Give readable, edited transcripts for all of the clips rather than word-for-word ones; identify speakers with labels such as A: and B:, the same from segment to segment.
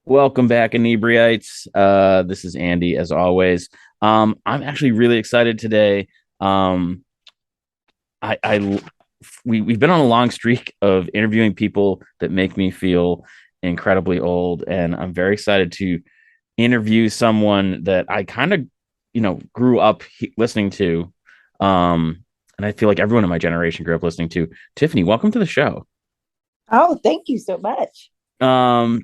A: Welcome back, Inebriites. This is Andy, as always. I'm actually really excited today. Um, I we've been on a long streak of interviewing people that make me feel incredibly old, and I'm very excited to interview someone that I kind of, grew up listening to. And I feel like everyone in my generation grew up listening to. Tiffany, welcome to the show.
B: Oh, thank you so much.
A: Um,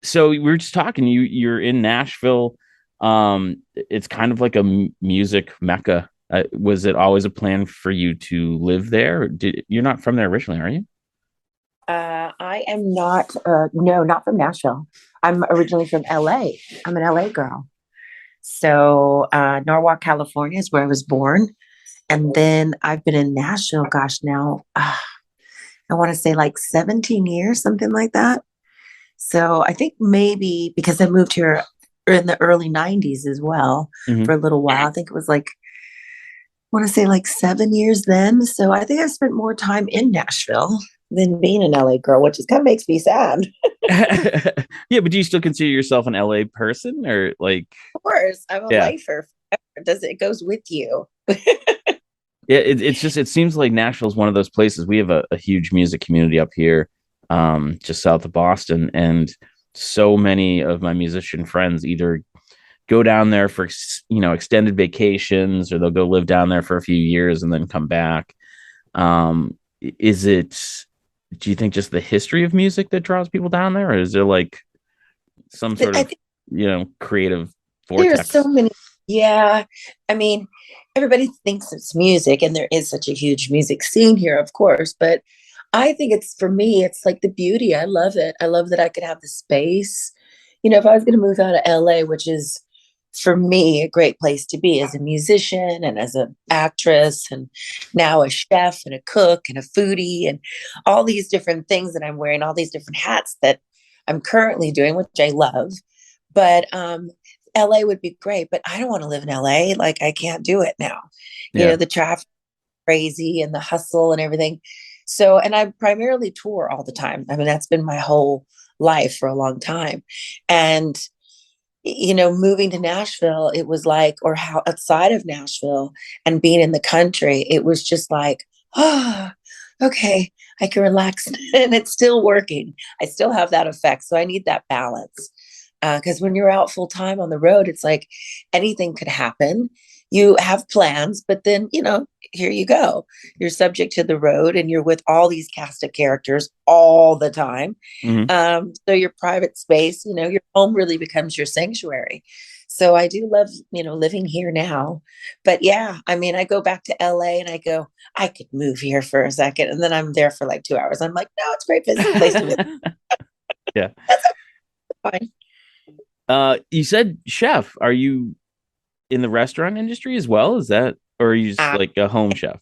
A: so we were just talking. You're in Nashville. It's kind of like a music mecca. Was it always a plan for you to live there? You're not from there originally, are you?
B: I am not, no, not from Nashville. I'm originally from LA. I'm an LA girl. So, Norwalk, California is where I was born. And then I've been in Nashville, gosh, now, I want to say like 17 years, something like that. So I think maybe because I moved here in the early 90s as well for
A: Hmm.
B: a little while. I think it was like want to say like 7 years then. So I think I've spent more time in Nashville than being an LA girl, which is kind of makes me sad.
A: Yeah, but do you still consider yourself an LA person, or like,
B: Of course, I'm a
A: yeah,
B: lifer. Does it goes with you?
A: yeah? It's just it seems like Nashville's one of those places. We have a huge music community up here, just south of Boston, and so many of my musician friends either go down there for extended vacations, or they'll go live down there for a few years and then come back. Is it, do you think, just the history of music that draws people down there, or is there like some sort
B: I
A: of
B: think
A: creative
B: there are so
A: vortex?
B: many. Yeah, I mean, everybody thinks it's music, and there is such a huge music scene here, of course. But I think it's for me, it's like the beauty. I love it. I love that I could have the space. If I was going to move out of LA, which is for me a great place to be as a musician and as an actress, and now a chef and a cook and a foodie, and all these different things that I'm wearing, all these different hats that I'm currently doing, which I love. But LA would be great, but I don't want to live in LA. Like I can't do it now.
A: Yeah.
B: The traffic crazy and the hustle and everything. So, and I primarily tour all the time. I mean, that's been my whole life for a long time. And moving to Nashville, it was like, or how outside of Nashville and being in the country, it was just like, oh, okay, I can relax. And it's still working. I still have that effect. So I need that balance. Because when you're out full time on the road, it's like anything could happen. You have plans, but then, here you go. You're subject to the road and you're with all these cast of characters all the time.
A: Hmm.
B: So your private space, your home really becomes your sanctuary. So I do love, living here now. But yeah, I mean, I go back to LA and I go, I could move here for a second. And then I'm there for like 2 hours. I'm like, no, it's a great place to visit.
A: Yeah.
B: That's fine.
A: You said chef. Are you in the restaurant industry as well? Is that, or are you just
B: Uh,
A: like a home chef?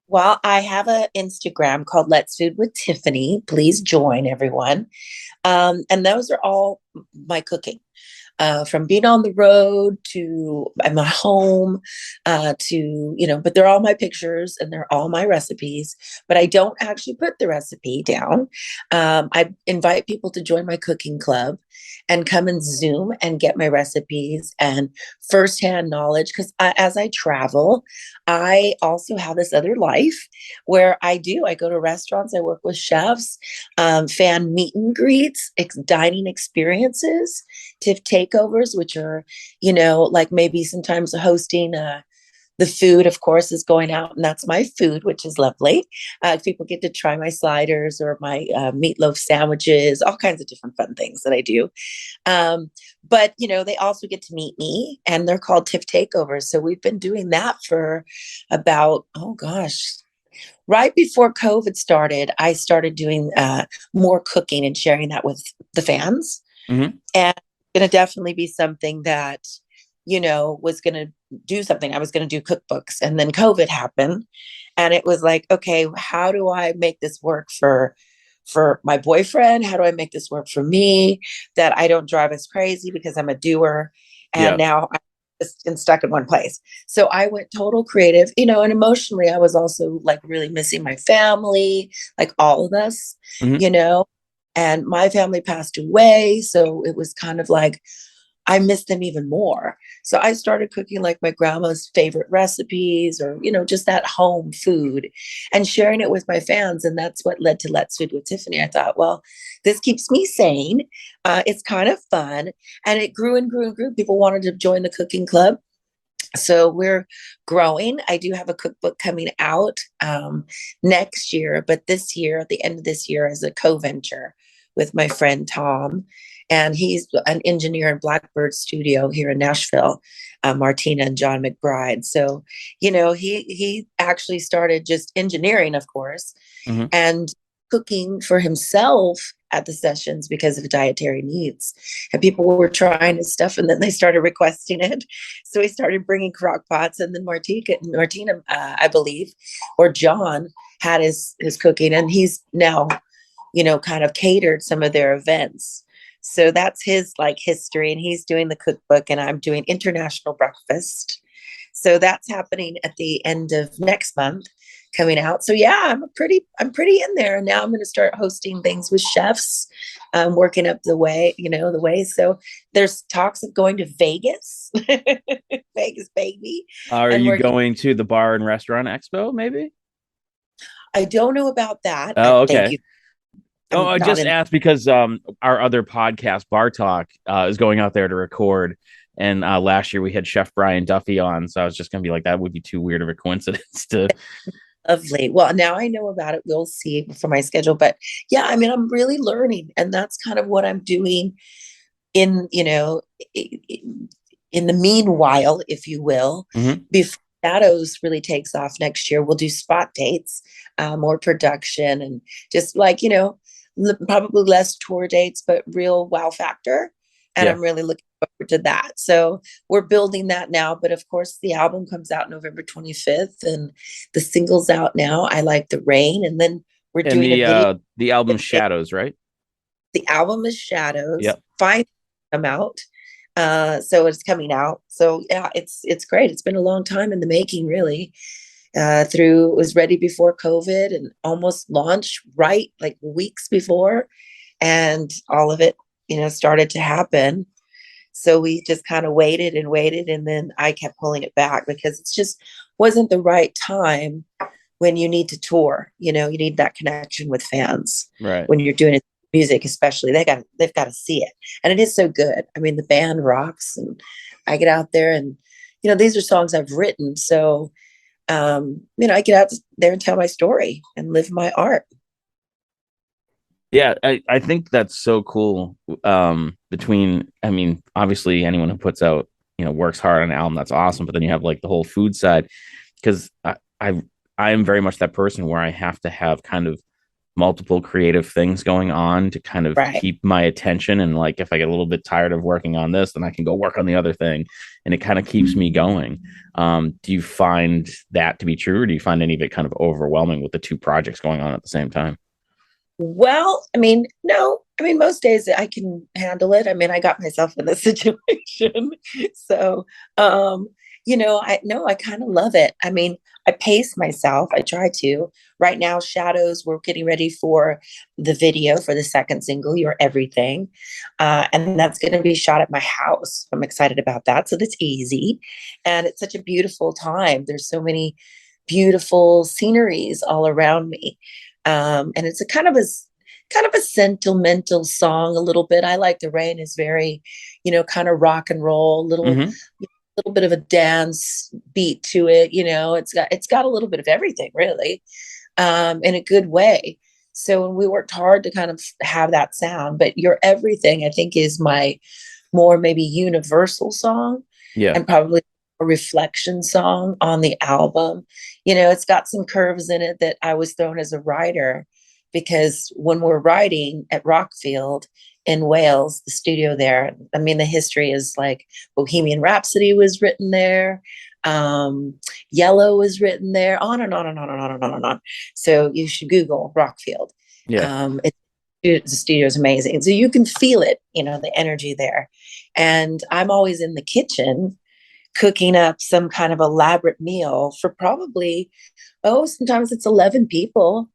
B: well, I have an Instagram called Let's Food with Tiffany. Please join everyone. And those are all my cooking. From being on the road to my home, but they're all my pictures and they're all my recipes, but I don't actually put the recipe down. I invite people to join my cooking club and come and Zoom and get my recipes and firsthand knowledge. Because as I travel, I also have this other life where I go to restaurants, I work with chefs, fan meet and greets, dining experiences, TIFF takeovers, which are, like maybe sometimes hosting the food, of course, is going out, and that's my food, which is lovely. People get to try my sliders or my meatloaf sandwiches, all kinds of different fun things that I do. But they also get to meet me, and they're called TIFF takeovers. So we've been doing that for about, oh gosh, right before COVID started. I started doing more cooking and sharing that with the fans,
A: Hmm.
B: and going to definitely be something that was going to do something. I was going to do cookbooks, and then COVID happened, and it was like, okay, how do I make this work for my boyfriend? How do I make this work for me, that I don't drive us crazy because I'm a doer, and
A: Yeah.
B: now I'm just been stuck in one place. So I went total creative, and emotionally I was also like really missing my family, like all of us,
A: Hmm.
B: you know And my family passed away. So it was kind of like, I miss them even more. So I started cooking like my grandma's favorite recipes or, just that home food and sharing it with my fans. And that's what led to Let's Food with Tiffany. I thought, well, this keeps me sane. It's kind of fun. And it grew and grew and grew. People wanted to join the cooking club. So we're growing. I do have a cookbook coming out next year, but this year, at the end of this year, as a co-venture with my friend Tom, and he's an engineer in Blackbird Studio here in Nashville, Martina and John McBride. So, he actually started just engineering, of course,
A: Hmm.
B: and cooking for himself at the sessions because of dietary needs. And people were trying his stuff and then they started requesting it. So he started bringing crock pots. And then Martina, I believe, or John had his cooking. And he's now, kind of catered some of their events. So that's his like history. And he's doing the cookbook and I'm doing international breakfast. So that's happening at the end of next month coming out. So yeah, I'm pretty in there. And now I'm going to start hosting things with chefs, working up the way. So there's talks of going to Vegas, Vegas, baby.
A: Are
B: And
A: you
B: working.
A: going to the bar and restaurant expo? Maybe.
B: I don't know about that.
A: Oh,
B: Thank
A: okay.
B: you.
A: Oh,
B: I'm
A: I
B: not
A: just
B: in.
A: asked because our other podcast, Bar Talk, is going out there to record. And last year we had Chef Brian Duffy on, so I was just gonna be like, that would be too weird of a coincidence to.
B: Lovely. Well, now I know about it. We'll see for my schedule. But yeah, I mean, I'm really learning. And that's kind of what I'm doing in, in the meanwhile, if you will,
A: Mhm.
B: before Shadows really takes off next year, we'll do spot dates, more production, and just like, probably less tour dates, but real wow factor. And
A: Yeah.
B: I'm really looking forward to that. So we're building that now. But of course, the album comes out November 25th and the single's out now. I Like the Rain. And then we're
A: And
B: doing a video.
A: the album Shadows, right?
B: The album is Shadows.
A: Yep.
B: Finally come out. So it's coming out. So yeah, it's great. It's been a long time in the making, really. Through it was ready before COVID and almost launched right like weeks before, and all of it, started to happen. So we just kind of waited and waited, and then I kept pulling it back because it's just wasn't the right time when you need to tour. You need that connection with fans
A: Right.
B: when you're doing it music, especially they've got to see it, and it is so good. I mean, the band rocks, and I get out there, and these are songs I've written, so I get out there and tell my story and live my art.
A: Yeah, I think that's so cool. Between, I mean, obviously anyone who puts out, works hard on an album, that's awesome. But then you have like the whole food side, because I am very much that person where I have to have kind of multiple creative things going on to kind of
B: Right.
A: keep my attention. And like, if I get a little bit tired of working on this, then I can go work on the other thing, and it kind of keeps me going. Do you find that to be true, or do you find any of it kind of overwhelming with the two projects going on at the same time?
B: Well, I mean, no, I mean, most days I can handle it. I mean, I got myself in this situation. So, I know I kind of love it. I mean, I pace myself. I try to. Right now, Shadows, we're getting ready for the video for the second single, Your Everything. And that's going to be shot at my house. I'm excited about that. So that's easy. And it's such a beautiful time. There's so many beautiful sceneries all around me. And it's a kind of a sentimental song a little bit. I Like the Rain is very, kind of rock and roll,
A: Mm-hmm.
B: little bit of a dance beat to it. It's got a little bit of everything really, in a good way. So we worked hard to kind of have that sound. But Your Everything, I think, is my more maybe universal song,
A: Yeah.
B: and probably a reflection song on the album. It's got some curves in it that I was thrown as a writer, because when we're writing at Rockfield in Wales, the studio there, I mean, the history is like Bohemian Rhapsody was written there. Yellow was written there, on and on and on and on and on and on. So you should Google Rockfield.
A: Yeah.
B: The studio is amazing. So you can feel it, the energy there. And I'm always in the kitchen cooking up some kind of elaborate meal for probably, sometimes it's 11 people.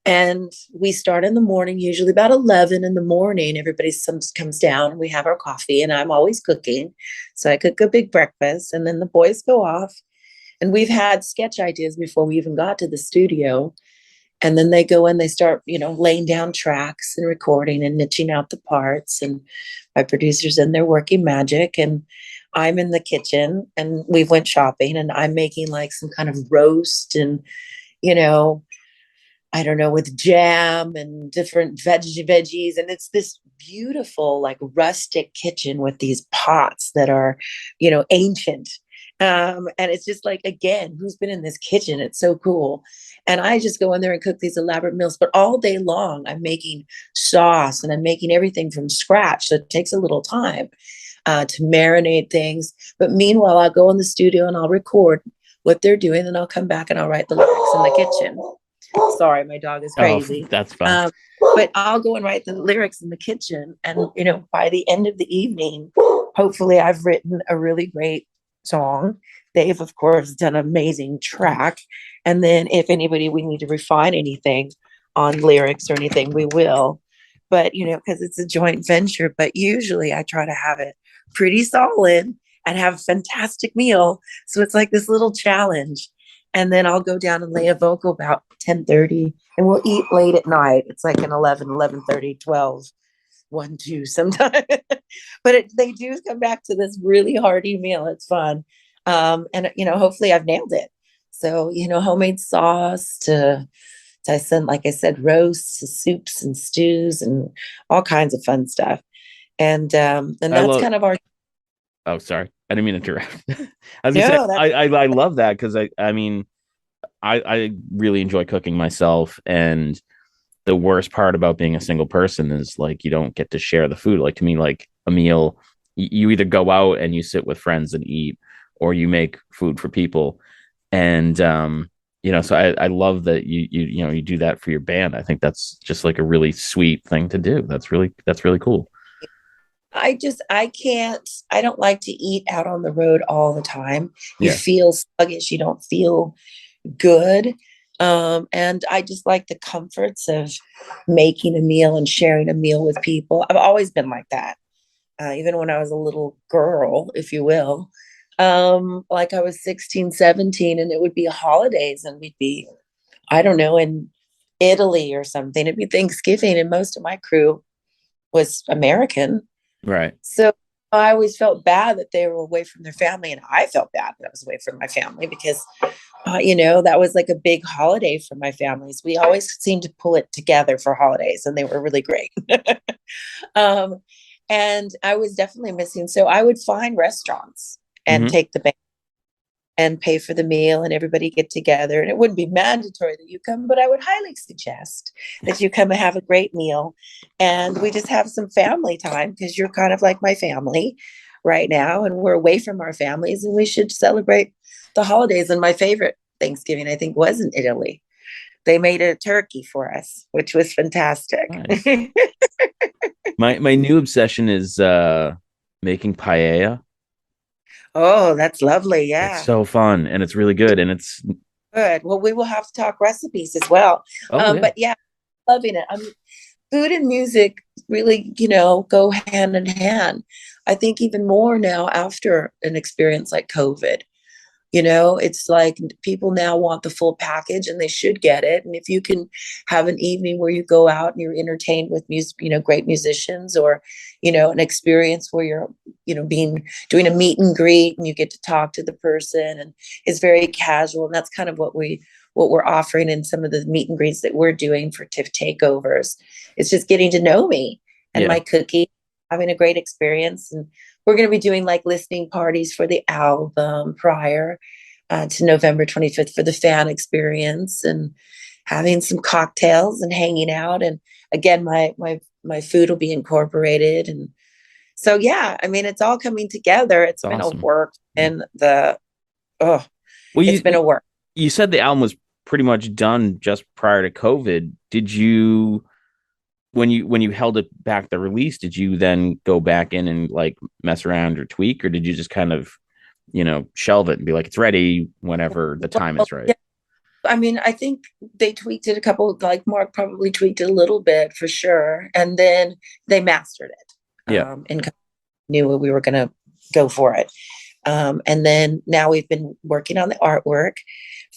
B: And we start in the morning, usually about 11 in the morning. Everybody comes down and we have our coffee, and I'm always cooking. So I cook a big breakfast, and then the boys go off. And we've had sketch ideas before we even got to the studio. And then they go in, they start, laying down tracks and recording and niching out the parts. And my producer's in there working magic. And I'm in the kitchen, and we went shopping, and I'm making like some kind of roast and, you know, I don't know, with jam and different veggies. And it's this beautiful, like rustic kitchen with these pots that are, ancient. And it's just like, again, who's been in this kitchen? It's so cool. And I just go in there and cook these elaborate meals, but all day long, I'm making sauce and I'm making everything from scratch. So it takes a little time to marinate things. But meanwhile, I'll go in the studio and I'll record what they're doing, and I'll come back and I'll write the lyrics in the kitchen. Sorry, my dog is
A: Oh,
B: crazy.
A: that's fun.
B: But I'll go and write the lyrics in the kitchen. And, by the end of the evening, hopefully I've written a really great song. They've, of course, done an amazing track. And then if anybody, we need to refine anything on lyrics or anything, we will. But, because it's a joint venture. But usually I try to have it pretty solid and have a fantastic meal. So it's like this little challenge. And then I'll go down and lay a vocal about 10:30, and we'll eat late at night. It's like an 11:30, 12, 1, 2 sometimes. But they do come back to this really hearty meal. It's fun. And, hopefully I've nailed it. So, homemade sauce to I said, like I said, roasts to soups and stews and all kinds of fun stuff. And
A: I
B: that's
A: love.
B: kind of our,
A: Oh, sorry, I didn't mean to interrupt. I was gonna say
B: no, that's
A: I love that because I mean I really enjoy cooking myself, and the worst part about being a single person is like you don't get to share the food. Like to me, like a meal, you either go out and you sit with friends and eat, or you make food for people. And so I love that you do that for your band. I think that's just like a really sweet thing to do. That's really cool.
B: I can't, I don't like to eat out on the road all the time. You
A: Yeah.
B: feel sluggish, you don't feel good. And I just like the comforts of making a meal and sharing a meal with people. I've always been like that, even when I was a little girl, if you will. Like I was 16, 17, and it would be holidays, and we'd be, I don't know, in Italy or something. It'd be Thanksgiving, and most of my crew was American.
A: Right.
B: So I always felt bad that they were away from their family, and I felt bad that I was away from my family because, that was like a big holiday for my families. We always seemed to pull it together for holidays, and they were really great. um, and I was definitely missing. So I would find restaurants and
A: Hmm.
B: take the band and pay for the meal, and everybody get together. And it wouldn't be mandatory that you come, but I would highly suggest that you come and have a great meal. And we just have some family time because you're kind of like my family right now, and we're away from our families, and we should celebrate the holidays. And my favorite Thanksgiving, I think, was in Italy. They made a turkey for us, which was fantastic.
A: Nice. My new obsession is making paella.
B: Oh, that's lovely.
A: It's
B: Yeah.
A: so fun and it's really good and it's
B: Good. Well, we will have to talk recipes as well.
A: oh yeah.
B: But yeah, loving it. Food and music really, go hand in hand. I think even more now after an experience like COVID. It's like people now want the full package, and they should get it. And if you can have an evening where you go out and you're entertained with music, great musicians, or, an experience where you're, doing a meet and greet and you get to talk to the person, and it's very casual. And that's kind of what we're offering in some of the meet and greets that we're doing for TIFF takeovers. It's just getting to know me and
A: Yeah.
B: my cookie, having a great experience. And we're going to be doing like listening parties for the album prior to November 25th for the fan experience, and having some cocktails and hanging out. And again, my food will be incorporated. And so, yeah, I mean, it's all coming together. It's
A: It's
B: been a
A: awesome.
B: work,
A: Yeah.
B: and oh,
A: Well,
B: it's been a work.
A: you said the album was pretty much done just prior to COVID. Did you when you held it back the release, did you then go back in and like mess around or tweak, or did you just kind of, shelve it and be like it's ready whenever the time
B: Well,
A: is right?
B: yeah, I mean, I think they tweaked it a couple, like Mark probably tweaked it a little bit for sure. And then they mastered it
A: Yeah.
B: and kind of knew we were going to go for it. And then now we've been working on the artwork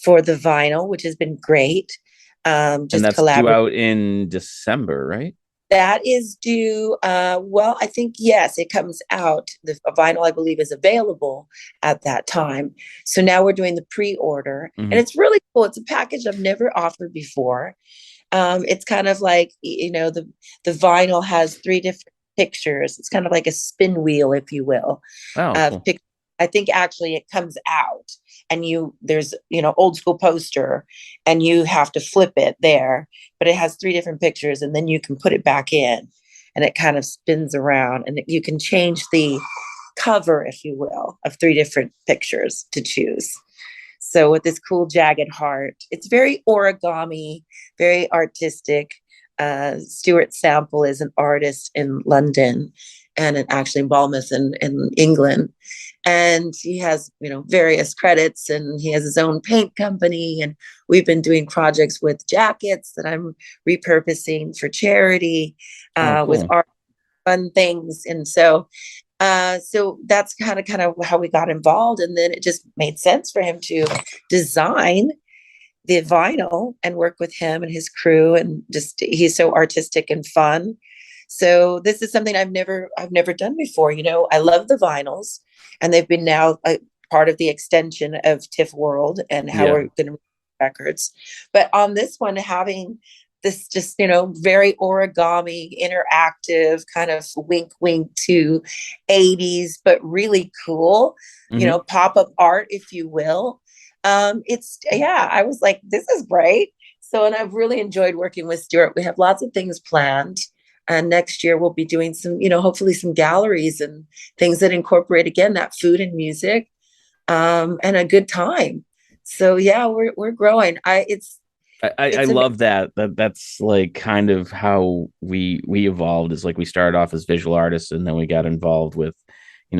B: for the vinyl, which has been great.
A: And
B: Just
A: that's due
B: collaborate.
A: out in December, right?
B: That is due. Well, I think yes, it comes out. The vinyl, I believe, is available at that time. So now we're doing the pre-order, and
A: Hmm.
B: it's really cool. It's a package I've never offered before. It's kind of like the vinyl has three different pictures. It's kind of like a spin wheel, if you will,
A: Oh,
B: of
A: cool.
B: pic- I think actually it comes out and there's old school poster and you have to flip it there, but it has three different pictures and then you can put it back in and it kind of spins around and you can change the cover, if you will, of three different pictures to choose. So with this cool jagged heart, it's very origami, very artistic. Stuart Sample is an artist in London and actually in Bournemouth in England. And he has, various credits and he has his own paint company. And we've been doing projects with jackets that I'm repurposing for charity,
A: Oh,
B: with
A: cool.
B: art fun things. And so that's kind of how we got involved. And then it just made sense for him to design the vinyl and work with him and his crew. And just he's so artistic and fun. So this is something I've never done before. I love the vinyls, and they've been now a part of the extension of TIFF World and how
A: Yeah.
B: we're going to records. But on this one, having this just very origami interactive kind of wink wink to 80s but really cool
A: Hmm.
B: pop-up art, if you will. It's yeah, I was like, this is great. So, and I've really enjoyed working with Stuart. We have lots of things planned, and next year we'll be doing some hopefully some galleries and things that incorporate again that food and music, and a good time. So yeah, we're growing.
A: I
B: It's amazing.
A: love that. That's like kind of how we evolved. Is like we started off as visual artists and then we got involved with,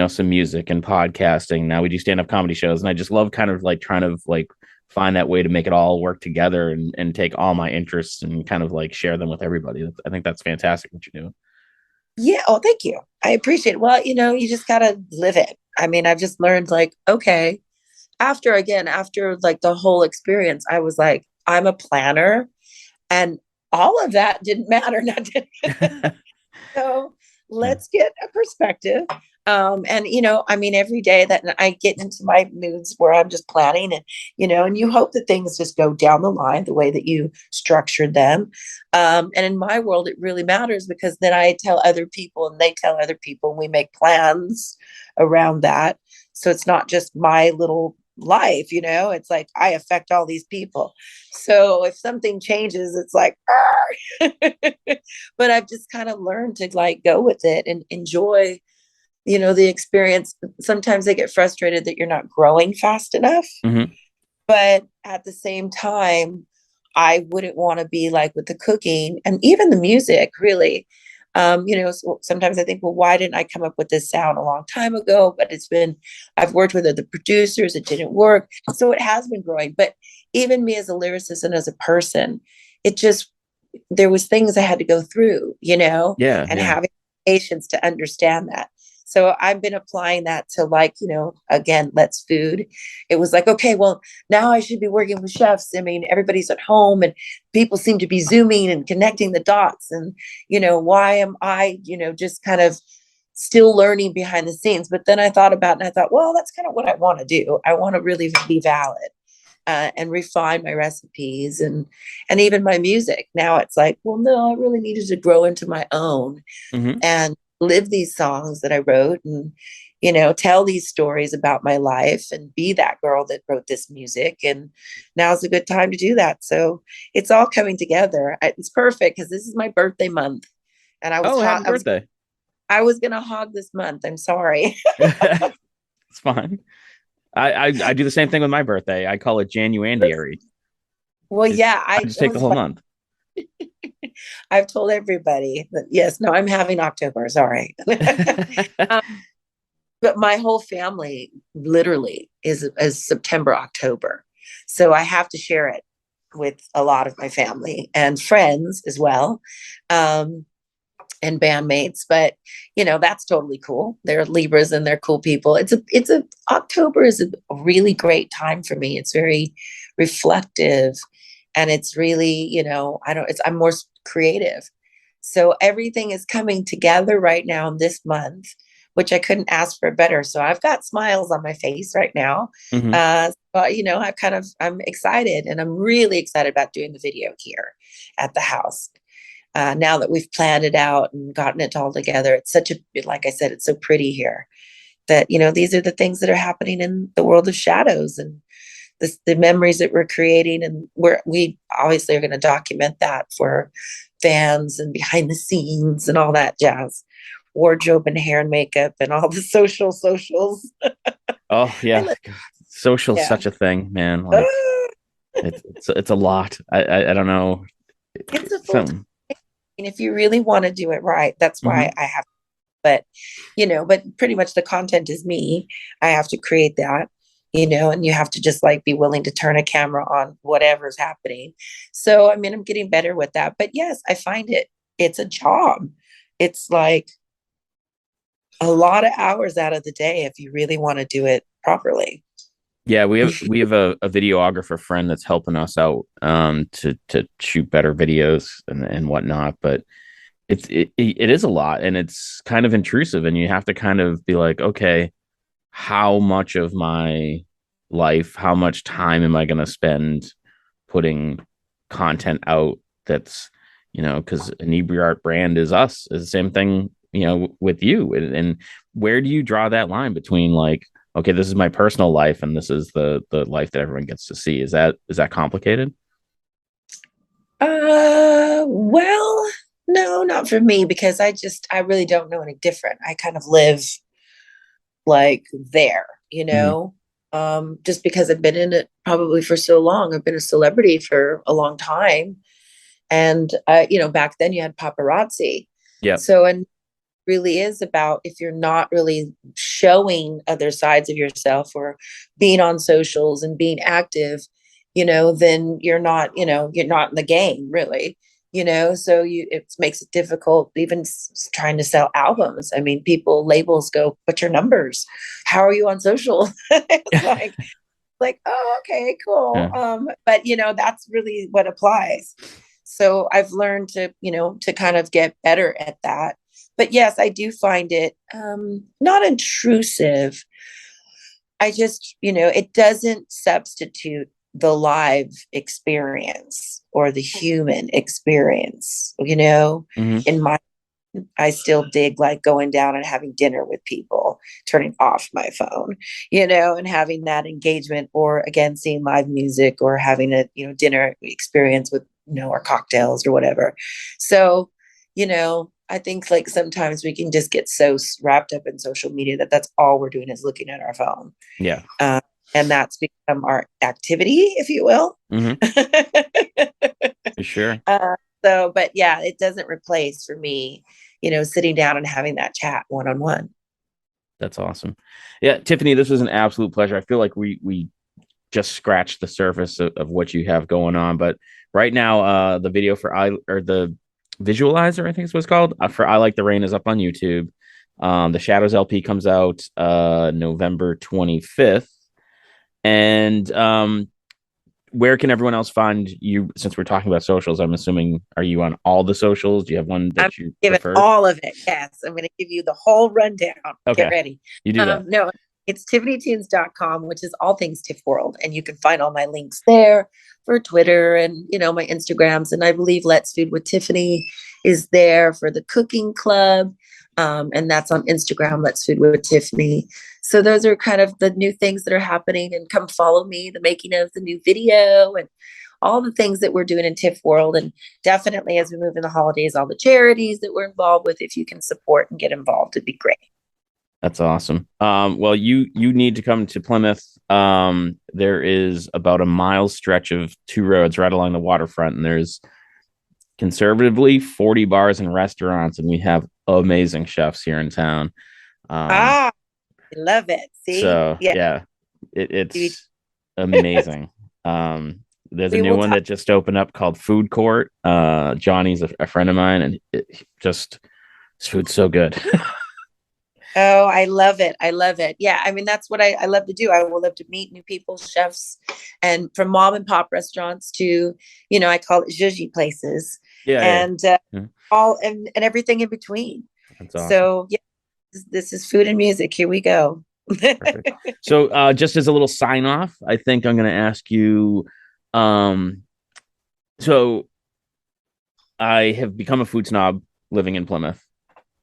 A: some music and podcasting. Now we do stand-up comedy shows, and I just love kind of like trying to like find that way to make it all work together and take all my interests and kind of like share them with everybody. I think that's fantastic what you do.
B: Yeah. Oh, thank you. I appreciate it. Well, you just gotta live it. I mean, I've just learned like, okay, after like the whole experience, I was like, I'm a planner, and all of that didn't matter. So
A: Yeah.
B: let's get a perspective. And I mean, every day that I get into my moods where I'm just planning and you hope that things just go down the line the way that you structured them. And in my world, it really matters because then I tell other people and they tell other people and we make plans around that. So it's not just my little life, it's like I affect all these people. So if something changes, it's like, but I've just kind of learned to like go with it and enjoy, the experience. Sometimes I get frustrated that you're not growing fast enough,
A: Hmm.
B: but at the same time, I wouldn't want to be like with the cooking and even the music, really. So sometimes I think, well, why didn't I come up with this sound a long time ago? But I've worked with other producers, it didn't work. So it has been growing. But even me as a lyricist and as a person, it just, there was things I had to go through,
A: Yeah,
B: and
A: yeah.
B: having patience to understand that. So I've been applying that to like, again, Let's Food. It was like, okay, well, now I should be working with chefs. I mean, everybody's at home and people seem to be zooming and connecting the dots. And, why am I, just kind of still learning behind the scenes? But then I thought about it and I thought, well, that's kind of what I want to do. I want to really be valid. And refine my recipes and even my music. Now it's like, well, no, I really needed to grow into my own
A: Hmm.
B: and live these songs that I wrote and tell these stories about my life and be that girl that wrote this music. And now's a good time to do that. So it's all coming together. It's perfect because this is my birthday month, and I was
A: Oh,
B: hot.
A: happy birthday.
B: I was gonna hog this month. I'm sorry.
A: It's fine. I do the same thing with my birthday. I call it January.
B: Well,
A: It's
B: yeah,
A: I just take the whole month.
B: I've told everybody that yes, no, I'm having October. Sorry. um, but my whole family literally is September, October. So I have to share it. with a lot of my family and friends as well. Um, and bandmates, but that's totally cool. They're Libras and they're cool people. It's a October is a really great time for me. It's very reflective, and it's really, I don't it's I'm more creative. So everything is coming together right now this month, which I couldn't ask for better. So I've got smiles on my face right now.
A: Hmm.
B: But I'm excited, and I'm really excited about doing the video here at the house. Now that we've planned it out and gotten it all together, it's like I said, it's so pretty here that, these are the things that are happening in the world of shadows, and the memories that we're creating. And we obviously are going to document that for fans and behind the scenes and all that jazz, wardrobe and hair and makeup and all the socials.
A: Oh
B: I
A: yeah,
B: love,
A: God, social's
B: yeah.
A: such a thing, man. Like
B: Ah,
A: it's a lot. I don't know.
B: it's a full time.
A: Some.
B: And if you really want to do it right, that's why
A: Hmm.
B: I have, but but pretty much the content is me. I have to create that, and you have to just like be willing to turn a camera on whatever's happening. So I mean, I'm getting better with that. But yes, I find it's a job. It's like a lot of hours out of the day if you really want to do it properly.
A: Yeah, we have a videographer friend that's helping us out to shoot better videos and whatnot. But it is a lot, and it's kind of intrusive, and you have to kind of be like, okay, how much of my life, how much time am I going to spend putting content out that's, because Inebri-art brand is us, is the same thing, with you. And where do you draw that line between like, okay, this is my personal life and this is the life that everyone gets to see? Is that complicated?
B: Well, no, not for me, because I really don't know any different. I kind of live like there,
A: Hmm.
B: just because I've been in it probably for so long. I've been a celebrity for a long time. And, back then you had paparazzi.
A: Yeah.
B: So, and really is about, if you're not really showing other sides of yourself or being on socials and being active, then you're not in the game really. So it makes it difficult even trying to sell albums. I mean, people labels go, but your numbers, how are you on social? It's like, oh, okay, cool.
A: Yeah.
B: But that's really what applies. So I've learned to kind of get better at that. But yes, I do find it not intrusive. I just, it doesn't substitute the live experience or the human experience,
A: Hmm.
B: in my I still dig like going down and having dinner with people, turning off my phone, and having that engagement, or again, seeing live music, or having a, dinner experience with, or cocktails or whatever. So, I think like sometimes we can just get so wrapped up in social media that that's all we're doing is looking at our phone.
A: Yeah.
B: Uh, and that's become our activity, if you will.
A: Hmm. For sure.
B: uh, so, but yeah, it doesn't replace for me, sitting down and having that chat one on one.
A: That's awesome. Yeah, Tiffany, this was an absolute pleasure. I feel like we just scratched the surface of what you have going on. But right now, the video for I or the visualizer, I think is what it's called, for I Like the Rain is up on YouTube. The Shadows LP comes out November 25th. And where can everyone else find you, since we're talking about socials? I'm assuming, are you on all the socials? Do you have one
B: I'm
A: that you
B: giving
A: prefer?
B: all of it. Yes, I'm going to give you the whole rundown. Get
A: Okay,
B: ready.
A: you do that.
B: No, it's tiffanytunes.com, which is all things Tiff World. And you can find all my links there for Twitter and, my Instagrams. And I believe Let's Food with Tiffany is there for the cooking club. And that's on Instagram, Let's Food with Tiffany. So those are kind of the new things that are happening. And come follow me, the making of the new video and all the things that we're doing in Tiff World. And definitely as we move in the holidays, all the charities that we're involved with, if you can support and get involved, it'd be great.
A: That's awesome. Well, you need to come to Plymouth. There is about a mile stretch of two roads right along the waterfront, and there's conservatively 40 bars and restaurants, and we have amazing chefs here in town. Um,
B: Ah, I love it. See?
A: so
B: Yeah.
A: yeah, it's amazing. There's a
B: We
A: new
B: will
A: one
B: talk.
A: that just opened up called Food Court. Johnny's a friend of mine, and his food's so good.
B: Oh, I love it. I love it. Yeah. I mean, that's what I love to do. I will love to meet new people, chefs, and from mom and pop restaurants to, I call it zhuzhi places
A: Yeah, yeah,
B: and
A: yeah.
B: all and everything in between.
A: That's awesome.
B: So, yeah, this is food and music. Here we go.
A: Perfect. So, just as a little sign off, I think I'm going to ask you. Um, so I have become a food snob living in Plymouth,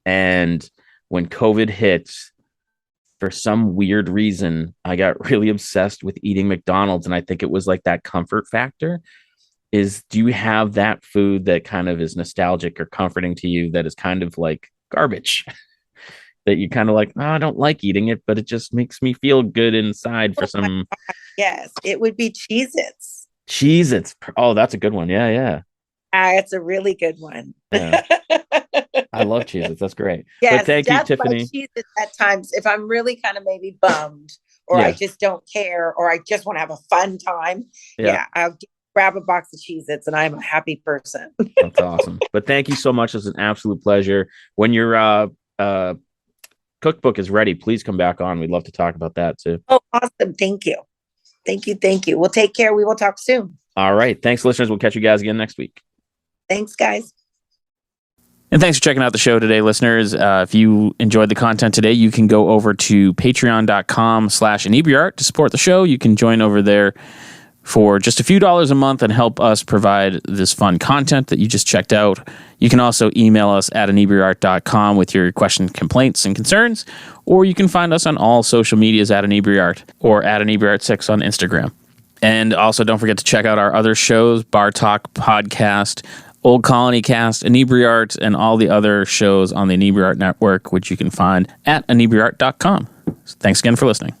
A: and when COVID hit, for some weird reason, I got really obsessed with eating McDonald's, and I think it was like that comfort factor. Do you have that food that kind of is nostalgic or comforting to you that is kind of like garbage that you kind of like, oh, I don't like eating it, but it just makes me feel good inside for
B: Oh my
A: some
B: God. Yes, it would be Cheez-Its.
A: cheese? Oh, that's a good one. Yeah, yeah,
B: It's a really good one.
A: yeah. I love cheese. That's great. But
B: Yes,
A: thank you,
B: just like
A: Tiffany.
B: Cheez-Its at times, if I'm really kind of maybe bummed or I
A: Yeah,
B: just don't care or I just want to have a fun time,
A: yeah.
B: yeah, I'll grab a box of Cheez-Its and I'm a happy person.
A: That's awesome. But thank you so much. It's an absolute pleasure. When your cookbook is ready, please come back on. We'd love to talk about that too.
B: Oh, awesome. Thank you. Thank you. Thank you. We'll take care. We will talk soon.
A: All right. Thanks, listeners. We'll catch you guys again next week.
B: Thanks, guys.
C: And thanks for checking out the show today, listeners. If you enjoyed the content today, you can go over to patreon.com/Inebri-art to support the show. You can join over there for just a few dollars a month and help us provide this fun content that you just checked out. You can also email us at Inebri-art.com with your questions, complaints, and concerns, or you can find us on all social medias at Inebri-art or at Inebri-art6 on Instagram. And also don't forget to check out our other shows, Bar Talk Podcast, Old Colony Cast, Inebri-art, and all the other shows on the Inebri-art Network, which you can find at Inebri-art.com. Thanks again for listening.